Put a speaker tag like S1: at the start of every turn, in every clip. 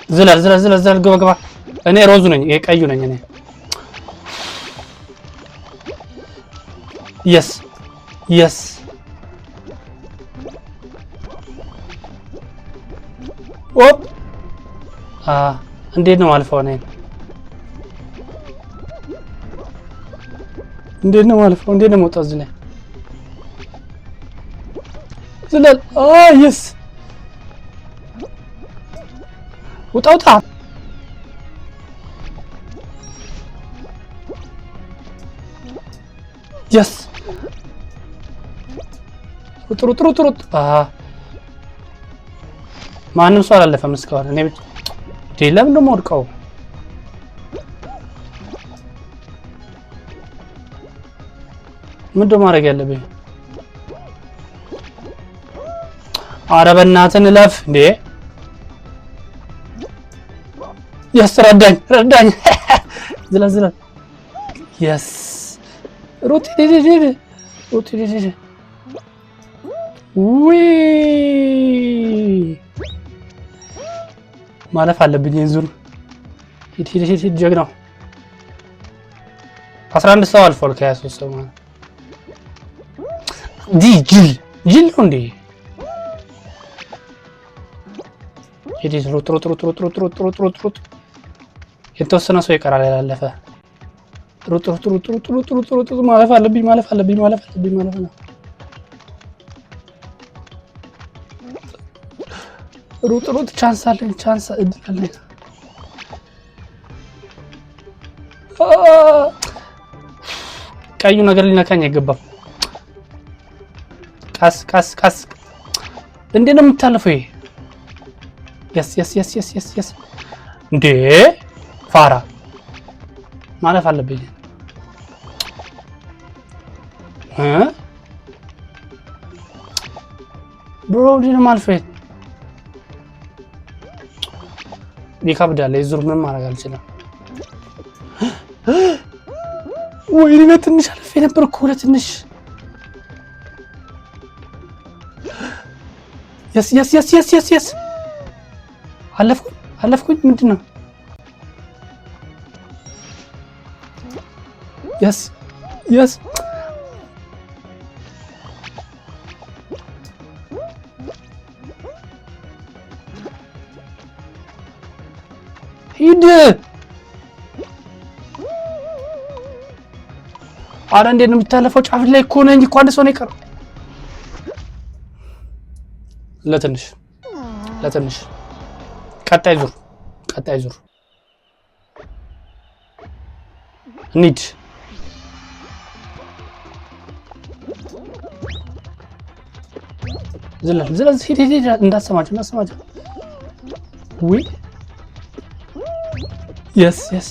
S1: ዝለል ዝለል ዝለል ዝለል ግባ ግባ። እኔ ሮዙ ነኝ፣ ይሄ ቀዩ ነኝ እኔ። የስ የስ ኦፕ እንዴት ነው አልፈው ነኝ? እንዴት ነው አልፈው? እንዴት ነው መውጣት? ዝለል ዝለል። የስ ውጣ ውጣ። የስ ጥሩ ጥሩ ጥሩ። ማንም ሰው አላለፈም እስካሁን። እኔ ብቻ ለምን ነው የምወድቀው? ምንድን ነው ማድረግ ያለብኝ? ኧረ በእናትህ እለፍ እንዴ! የስ ረዳኝ ረዳኝ። ዝለል ዝለል። የስ ሩጥ ሂድ ሂድ ሩጥ ሂድ ሂድ። ውይ ማለፍ አለብኝ ይሄን ዙር። ሂድ ሂድ ሂድ ጀግናው። 11 ሰው አልፏል ከ23 ሰው ማለት ጅል ጅል ነው እንዴ? ሂድ ሂድ ሩጥ ሩጥ ሩጥ ሩጥ ሩጥ ሩጥ ሩጥ ሩጥ። የተወሰነ ሰው ይቀራል ያላለፈ። ሩጥ ሩጥ ሩጥ ሩጥ ሩጥ ሩጥ ሩጥ። ማለፍ አለብኝ ማለፍ አለብኝ ማለፍ አለብኝ ማለፍ ነው። ሩጥ ሩጥ። ቻንስ አለኝ ቻንስ እድል አለኝ። ቀዩ ነገር ሊነካኝ አይገባም። ቀስ ቀስ ቀስ። እንዴት ነው የምታለፈው? ይሄ የስ የስ የስ የስ የስ የስ። እንዴ ፋራ ማለፍ አለብኝ። ብሮ እንዴት ነው የማልፈው? ይከብዳል። የዙር ምንም ማድረግ አልችልም። ወይኔ ለትንሽ አልፌ ነበር እኮ ለትንሽ። የስ የስ የስ የስ የስ የስ። አለፍኩኝ አለፍኩኝ። ምንድን ነው? የስ የስ። ሂድ። አረ እንዴት ነው የምታለፈው? ጫፍ ላይ እኮ ነኝ እኮ። አንድ ሰው ነው የቀረው። ለትንሽ ለትንሽ። ቀጣይ ዙር ቀጣይ ዙር እንሂድ። ዝለል ዝለል። ሂድ ሂድ። እንዳትሰማቸው እንዳትሰማቸው። ውይ የስ የስ።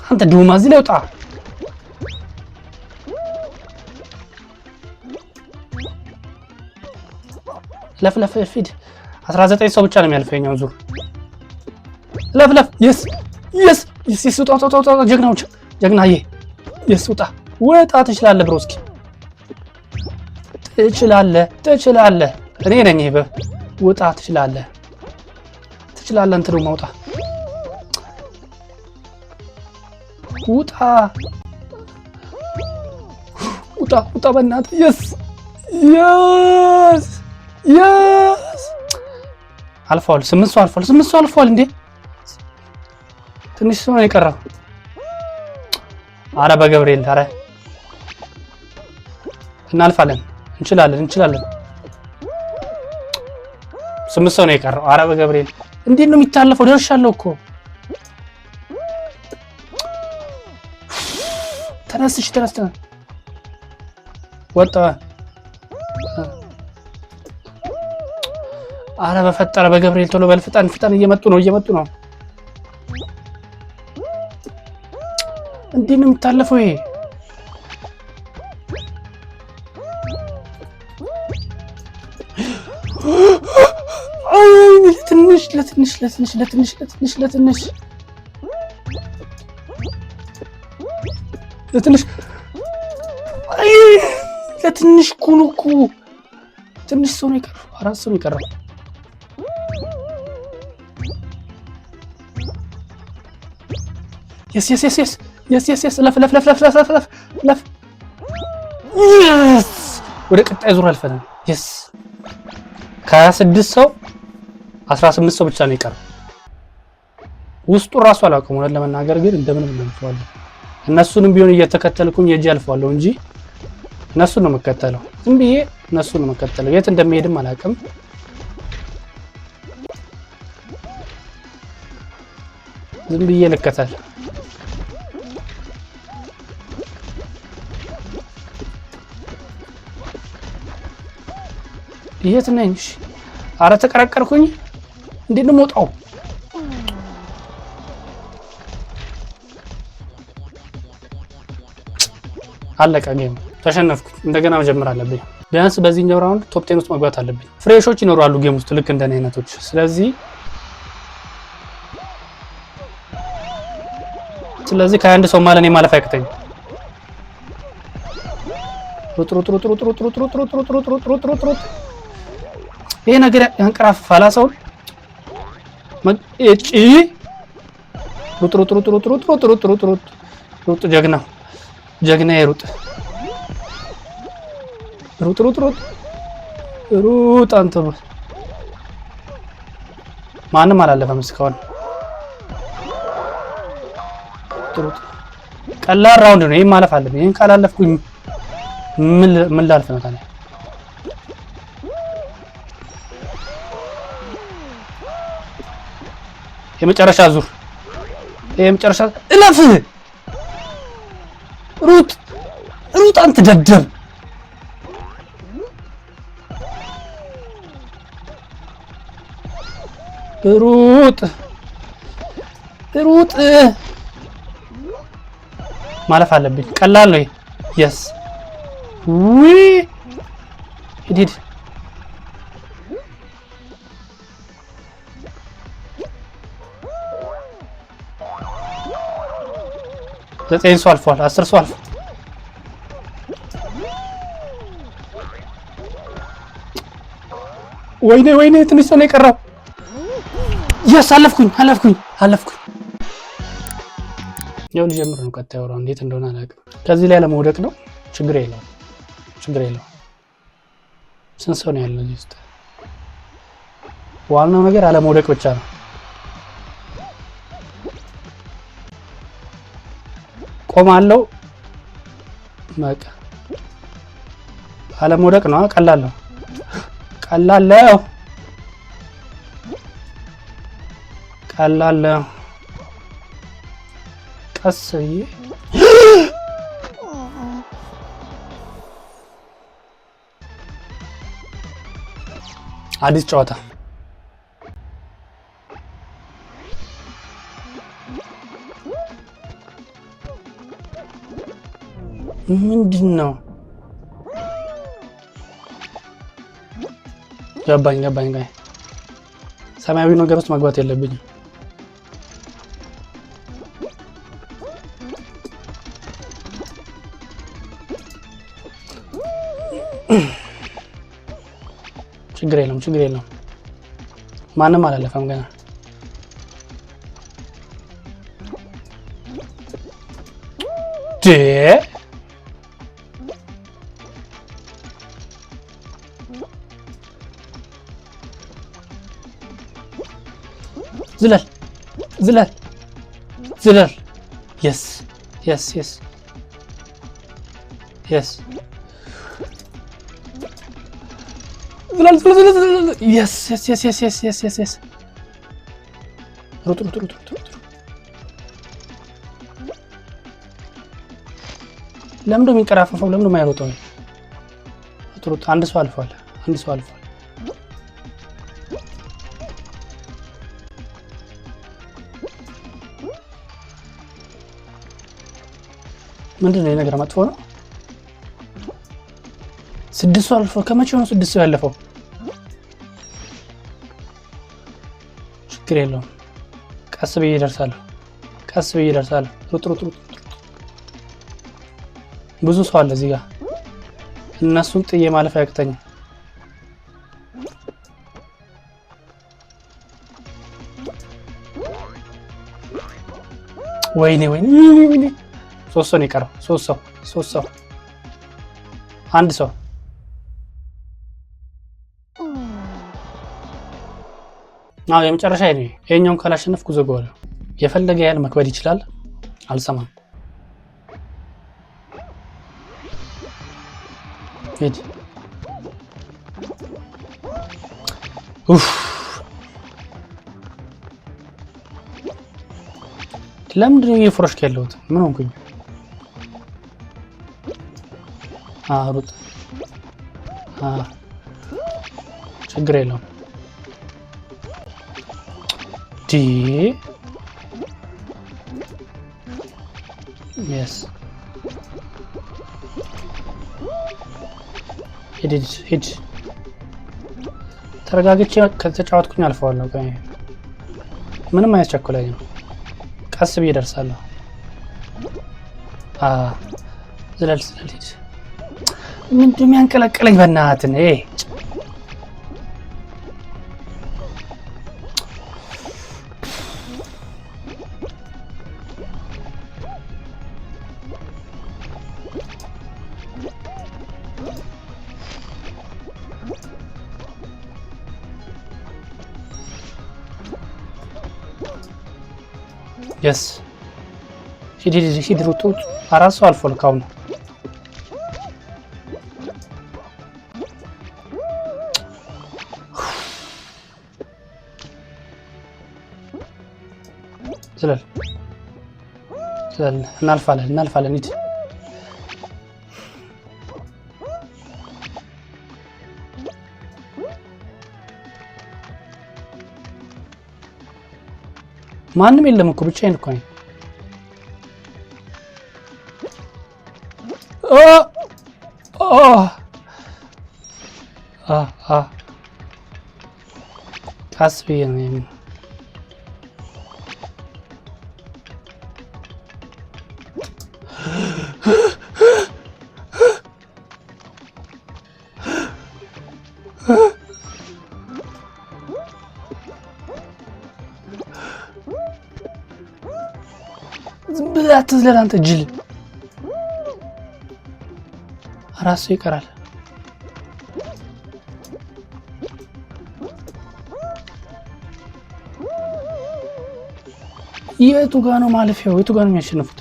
S1: አንተ ዱማ እዚህ ላይ ውጣ። ለፍ ለፍ ፊድ። 19 ሰው ብቻ ነው የሚያልፈው የኛው ዙር። ለፍ ለፍ። የስ የስ የስ የስ። ውጣ ውጣ ውጣ። ጀግናዎች ጀግናዬ። የስ ውጣ ውጣ። ትችላለህ ብሮስኪ ትችላለህ ትችላለህ። እኔ ነኝ ይሄ። ውጣ ትችላለህ ትችላለህ። እንትን ነው ማውጣ። ውጣ ውጣ ውጣ በእናትህ። የስ የስ የስ። አልፏል። 8 ሰው አልፏል። 8 ሰው አልፏል። እንዴ ትንሽ ሰው ነው የቀረው። አረ በገብርኤል አረ እናልፋለን። እንችላለን እንችላለን። 8 ሰው ነው የቀረው። አረ በገብርኤል እንዴት ነው የሚታለፈው? ደርሻለሁ እኮ። ተነስሽ ተነስተህ ወጣ። አረ በፈጠረ በገብርኤል ቶሎ በል። ፍጠን ፍጠን። እየመጡ ነው እየመጡ ነው። እንዴት ነው የሚታለፈው ይሄ? ለትንሽ ለትንሽ ለትንሽ ለትንሽ ለትንሽ ለትንሽ ለትንሽ ትንሽ ኩኑኩ ትንሽ ሰው ነው የቀረው። 4 ሰው ነው የቀረው። የስ ለፍ የስ ወደ ቀጣይ ዙር አልፈናል። የስ ከ26 ሰው 18 ሰው ብቻ ነው የቀረው። ውስጡ ራሱ አላውቅም እውነት ለመናገር ግን እንደምንም እናልፈዋለን። እነሱንም ቢሆን እየተከተልኩኝ የእጅ አልፈዋለሁ እንጂ እነሱን ነው የምከተለው። ዝም ብዬ እነሱን ነው የምከተለው። የት እንደሚሄድም አላውቅም። ዝም ብዬ ልከተል። የት ነኝ? አረ ተቀረቀርኩኝ። እንዴት ነው የምወጣው? አለቀ ጌም። ተሸነፍኩኝ። እንደገና መጀመር አለብኝ። ቢያንስ በዚህኛው ራውንድ ቶፕ 10 ውስጥ መግባት አለብኝ። ፍሬሾች ይኖራሉ ጌም ውስጥ ልክ እንደኔ አይነቶች። ስለዚህ ከአንድ ሰው ማለት ነው ማለፍ አይከተኝ። ሩጥ ይሄ ነገር ያንቀራፋል ሰውን። እጪ ሩጥ ጀግና ይሩጥ። ሩጥ አንተ። ማንም አላለፈም እስካሁን። ቀላል ራውንድ ነው። ይሄን ማለፍ አለብኝ። ይሄን ካላለፍኩኝ ምን ላልፍ ነው ታዲያ? የመጨረሻ ዙር የመጨረሻ እለፍ። ሩጥ አንተ ደደብ። ሩጥ ማለፍ አለብኝ። ቀላል ነው። የስ ሂድ 9 ሰው አልፏል። 10 ሰው አልፏል። ወይኔ ትንሽ ሰው ነው የቀረው። የስ አለፍኩኝ። ያው ልጀምር ነው። ቀጣዩ ራውንድ እንዴት እንደሆነ አላውቅም። ከዚህ ላይ ለመውደቅ ነው። ችግር የለውም። ስንት ሰው ነው ያለው እዚህ ውስጥ? ዋናው ነገር አለመውደቅ ብቻ ነው። ቆማለሁ። በቃ አለመውደቅ ነው። ቀላል ነው። ቀስ ብዬ አዲስ ጨዋታ ምንድን ነው? ገባኝ። ሰማያዊ ነገር ውስጥ መግባት የለብኝም። ችግር የለውም። ማንም አላለፈም ገና። ዝለል። የስ ዝለል። የስ ሩጥ። ለምን ነው የሚንቀራፈፈው? ለምን ነው የማይሮጠው? ሩጥ። አንድ ሰው አልፏል። ምንድን ነው የነገር መጥፎ ነው? 6 ሰው አልፎ ከመቼ ነው 6 ሰው ያለፈው? ችግር የለውም። ቀስ ብዬ እደርሳለሁ። ሩጥ። ብዙ ሰው አለ እዚህ ጋር። እነሱን ጥዬ ማለፍ ያቅተኛል። ወይኔ ወይኔ ወይኔ 3 ሰው ነው የቀረው። 3 ሰው አንድ ሰው የመጨረሻ ነው። ይሄኛውን ካላሸነፍኩ ዘጋዋለሁ። የፈለገ ያህል መክበድ ይችላል። አልሰማም። ሂድ። ለምንድን ነው እየፈረሽክ ያለሁት? ምን ሆንኩኝ? ሩጥ። ችግር የለውም። የስ ሂድ። ተረጋግቼ ከተጫወትኩኝ አልፈዋለሁ። ምንም አያስቸኩለኝም። ቀስ ብዬ እደርሳለሁ። ዝለል ሂድ። ምንድን የሚያንቀለቅለኝ? በእናትህ የስ ሂድ ሩጡ። 4 ሰው አልፎ ልካው ነው። ዝለል። እናልፋለን። ሂድ። ማንም የለም እኮ ብቻዬን እኮ ነኝ። ቀስ ብዬ ነው አትዝለል አንተ ጅል። 4 ሰው ይቀራል። የቱ ጋ ነው ማለፊያው? የቱ ጋ ነው የሚያሸንፉት?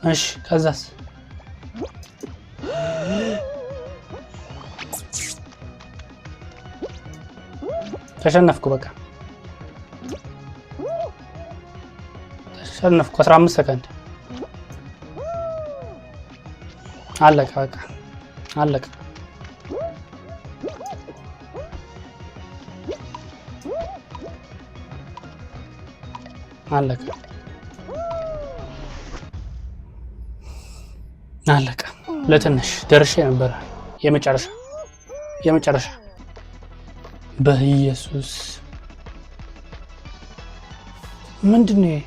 S1: እሺ ከዛስ? ተሸነፍኩ። በቃ ተሸነፍኩ። 15 ሰከንድ አለቀ። በቃ አለቀ። ለትንሽ ደርሼ ነበር። የመጨረሻ በኢየሱስ ምንድነው?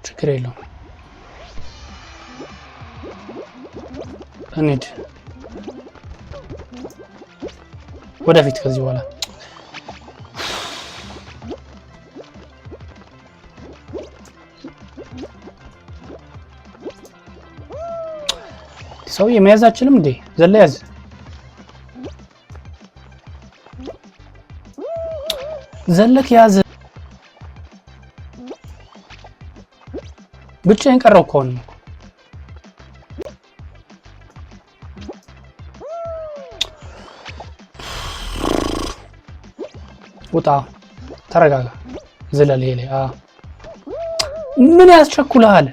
S1: ችግር የለውም። እንሂድ ወደፊት ከዚህ በኋላ ሰው የመያዝ አችልም እንዴ? ዘለ ያዝ። ዘለክ ያዝ። ብቻዬን ቀረው እኮ ነው። ውጣ፣ ተረጋጋ፣ ዝለል። ይሄ ምን ያስቸኩልሃል?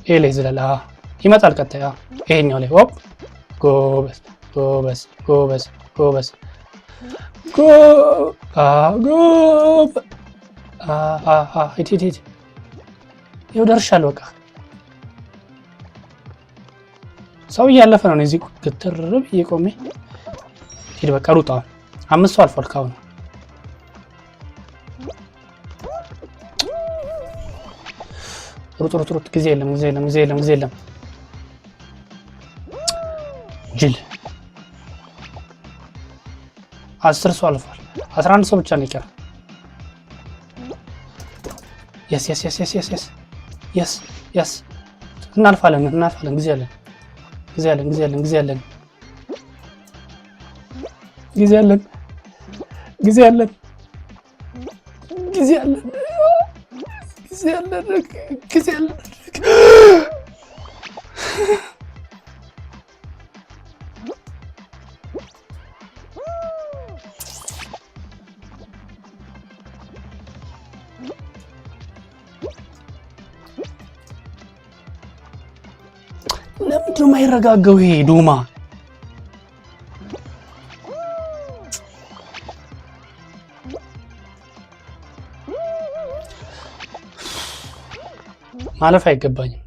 S1: ይሄ ላይ ዝለል። ይመጣል። ቀጣይ ይሄኛው ላይ ሆፕ። ጎበዝ ጎበዝ ጎበዝ ጎበዝ ሂድ። ይኸው ደርሻለሁ። በቃ ሰው እያለፈ ነው። እዚህ ግትር ብዬ ቆሜ ሂድ። በቃ ሩጥ። አሁን 5 ሰው አልፏል ካሁን። ሩጥ። ጊዜ የለም። ጅል 10 ሰው አልፏል። 11 ሰው ብቻ ነው የቀረው። የስ እናልፋለን። ጊዜ አለን። ለምንድን ነው የማይረጋጋው ይሄ ዶማ? ማለፍ አይገባኝም።